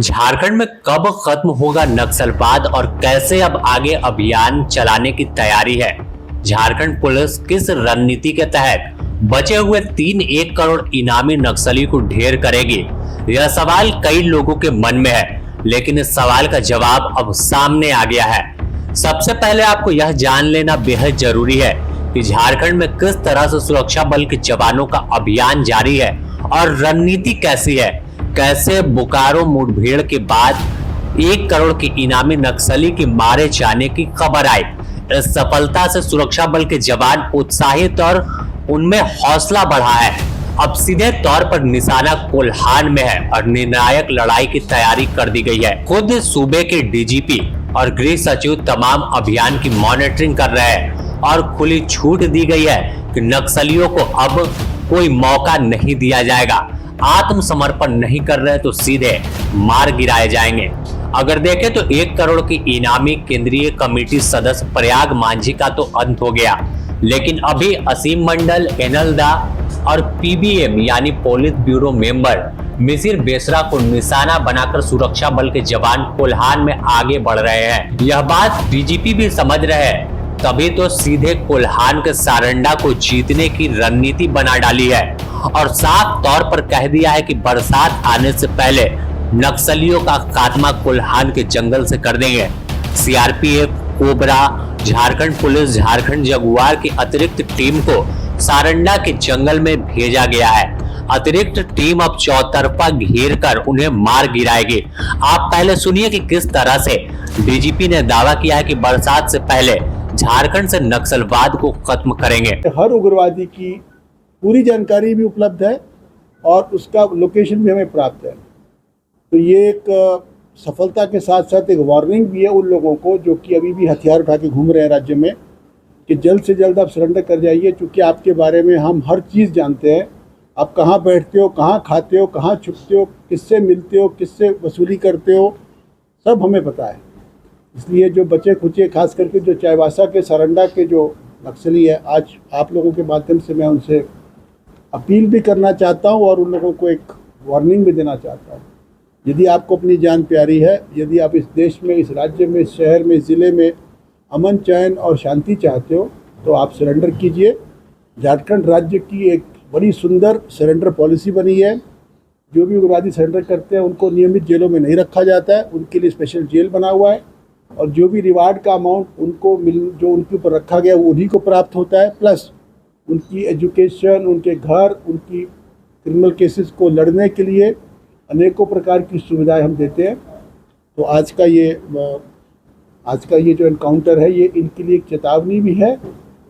झारखंड में कब खत्म होगा नक्सलवाद और कैसे अब आगे अभियान चलाने की तैयारी है? झारखंड पुलिस किस रणनीति के तहत बचे हुए 1 करोड़ इनामी नक्सली को ढेर करेगी? यह सवाल कई लोगों के मन में है, लेकिन इस सवाल का जवाब अब सामने आ गया है। सबसे पहले आपको यह जान लेना बेहद जरूरी है कि झारखंड में किस तरह से सुरक्षा बल के जवानों का अभियान जारी है और रणनीति कैसी है। कैसे बोकारो मुठभेड़ के बाद 1 करोड़ के इनामी नक्सली के मारे जाने की खबर आई। इस सफलता से सुरक्षा बल के जवान उत्साहित और उनमें हौसला बढ़ा है। अब सीधे तौर पर निशाना कोल्हान में है और निर्णायक लड़ाई की तैयारी कर दी गई है। खुद सूबे के डीजीपी और गृह सचिव तमाम अभियान की मॉनिटरिंग कर रहे हैं और खुली छूट दी गई है कि नक्सलियों को अब कोई मौका नहीं दिया जाएगा। आत्मसमर्पण नहीं कर रहे तो सीधे मार गिराए जाएंगे। अगर देखें तो 1 करोड़ की इनामी केंद्रीय कमेटी सदस्य प्रयाग मांझी का तो अंत हो गया, लेकिन अभी असीम मंडल, एनलदा और पीबीएम यानी police bureau member Misir Besra को निशाना बनाकर सुरक्षा बल के जवान कोल्हान में आगे बढ़ रहे हैं। यह बात डीजीपी भी समझ रहे हैं, तभी तो सीधे कोल्हान के सारंडा को जीतने की रणनीति बना डाली है और साफ तौर पर कह दिया है कि बरसात आने से पहले नक्सलियों का खात्मा कोल्हान के जंगल से कर देंगे। CRPF, cobra, Jharkhand police, Jharkhand Jaguar की अतिरिक्त टीम को सारंडा के जंगल में भेजा गया है। अतिरिक्त टीम अब चौतरफा घेर कर उन्हें मार गिराएगी। आप पहले सुनिए कि किस तरह से डीजीपी ने दावा किया है कि बरसात से पहले झारखंड से नक्सलवाद को खत्म करेंगे। हर उग्रवादी की पूरी जानकारी भी उपलब्ध है और उसका लोकेशन भी हमें प्राप्त है। तो ये एक सफलता के साथ साथ एक वार्निंग भी है उन लोगों को जो कि अभी भी हथियार उठा के घूम रहे हैं राज्य में, कि जल्द से जल्द आप सरेंडर कर जाइए, क्योंकि आपके बारे में हम हर चीज़ जानते हैं। आप कहाँ बैठते हो, कहाँ खाते हो, कहाँ छुपते हो, किससे मिलते हो, किससे वसूली करते हो, सब हमें पता है। इसलिए जो बचे खुचे खास करके जो चाईबासा के सारंडा के जो नक्सली है, आज आप लोगों के माध्यम से मैं उनसे अपील भी करना चाहता हूँ और उन लोगों को एक वार्निंग भी देना चाहता हूँ। यदि आपको अपनी जान प्यारी है, यदि आप इस देश में, इस राज्य में, इस शहर में, इस ज़िले में अमन, चैन और शांति चाहते हो तो आप सरेंडर कीजिए। झारखंड राज्य की एक बड़ी सुंदर सरेंडर पॉलिसी बनी है। जो भी उग्रवादी सरेंडर करते हैं उनको नियमित जेलों में नहीं रखा जाता है, उनके लिए स्पेशल जेल बना हुआ है और जो भी रिवार्ड का अमाउंट उनको जो उनके ऊपर रखा गया वो उन्हीं को प्राप्त होता है, प्लस उनकी एजुकेशन, उनके घर, उनकी क्रिमिनल केसेस को लड़ने के लिए अनेकों प्रकार की सुविधाएं हम देते हैं। तो आज का ये जो एनकाउंटर है ये इनके लिए एक चेतावनी भी है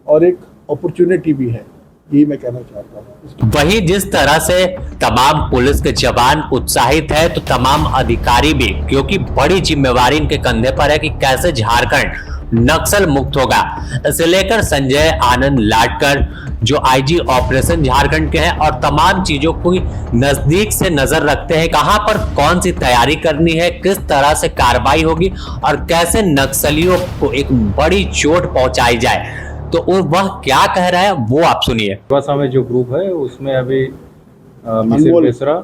और एक अपॉर्चुनिटी भी है, यही मैं कहना चाहता हूँ। वहीं जिस तरह से तमाम पुलिस के जवान उत्साहित है तो तमाम अधिकारी भी, क्योंकि बड़ी जिम्मेवारी इनके कंधे पर है कि कैसे झारखंड नक्सल मुक्त होगा। इसे लेकर संजय आनंद लाडकर जो आईजी ऑपरेशन झारखंड के हैं और तमाम चीजों को नजदीक से नजर रखते हैं, कहां पर कौन सी तैयारी करनी है, किस तरह से कार्रवाई होगी और कैसे नक्सलियों को एक बड़ी चोट पहुंचाई जाए, तो वह क्या कह रहा है वो आप सुनिए। चाईबासा में जो ग्रुप है उसमें अभी मिसिर बेसरा,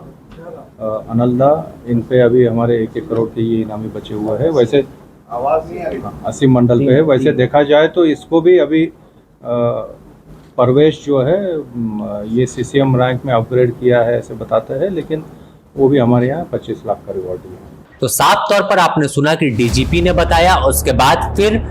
अनलदा, इन पे अभी हमारे 1 करोड़ के ये इनामी बचे हुए हैं। वैसे असीम मंडल पे है। वैसे देखा जाए तो इसको भी अभी परवेश जो है ये सीसीएम रैंक में अपग्रेड किया है ऐसे बताते हैं, लेकिन वो भी हमारे यहाँ 25 लाख का रिवॉर्ड दिया। तो साफ तौर पर आपने सुना कि डीजीपी ने बताया, उसके बाद फिर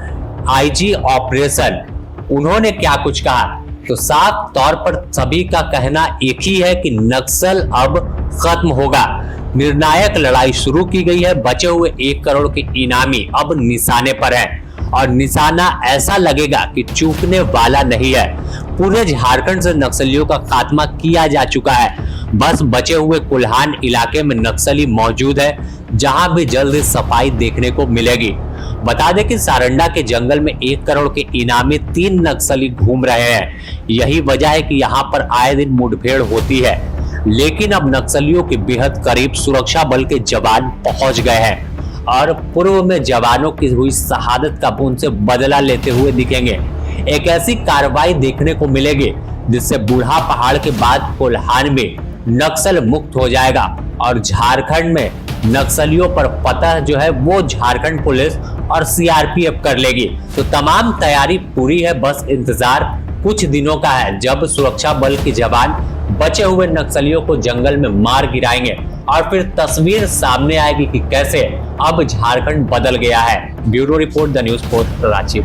आईजी ऑपरेशन उन्होंने क्या कुछ कहा। तो साफ तौर पर सभी का कहना एक ही है कि नक्सल अब खत्म होगा। निर्णायक लड़ाई शुरू की गई है। बचे हुए 1 करोड़ के इनामी अब निशाने पर हैं और निशाना ऐसा लगेगा कि चूकने वाला नहीं है। पूरे झारखंड से नक्सलियों का खात्मा किया जा चुका है। बस बचे हुए कोल्हान इलाके में नक्सली मौजूद है, जहां भी जल्द सफाई देखने को मिलेगी। बता दें कि सारंडा के जंगल में 1 करोड़ के इनामी 3 नक्सली घूम रहे हैं। यही वजह है कि यहाँ पर आए दिन मुठभेड़ होती है, लेकिन अब नक्सलियों के बेहद करीब सुरक्षा बल के जवान पहुंच गए हैं और पूर्व में जवानों की हुई शहादत का उनसे बदला लेते हुए दिखेंगे। एक ऐसी कार्रवाई देखने को मिलेगी जिससे बूढ़ा पहाड़ के बाद कोल्हान में नक्सल मुक्त हो जाएगा और झारखंड में नक्सलियों पर फतह जो है वो झारखंड पुलिस और सीआरपीएफ कर लेगी। तो तमाम तैयारी पूरी है, बस इंतजार कुछ दिनों का है जब सुरक्षा बल के जवान बचे हुए नक्सलियों को जंगल में मार गिराएंगे और फिर तस्वीर सामने आएगी कि कैसे अब झारखंड बदल गया है। Bureau report, the news post, Ranchi.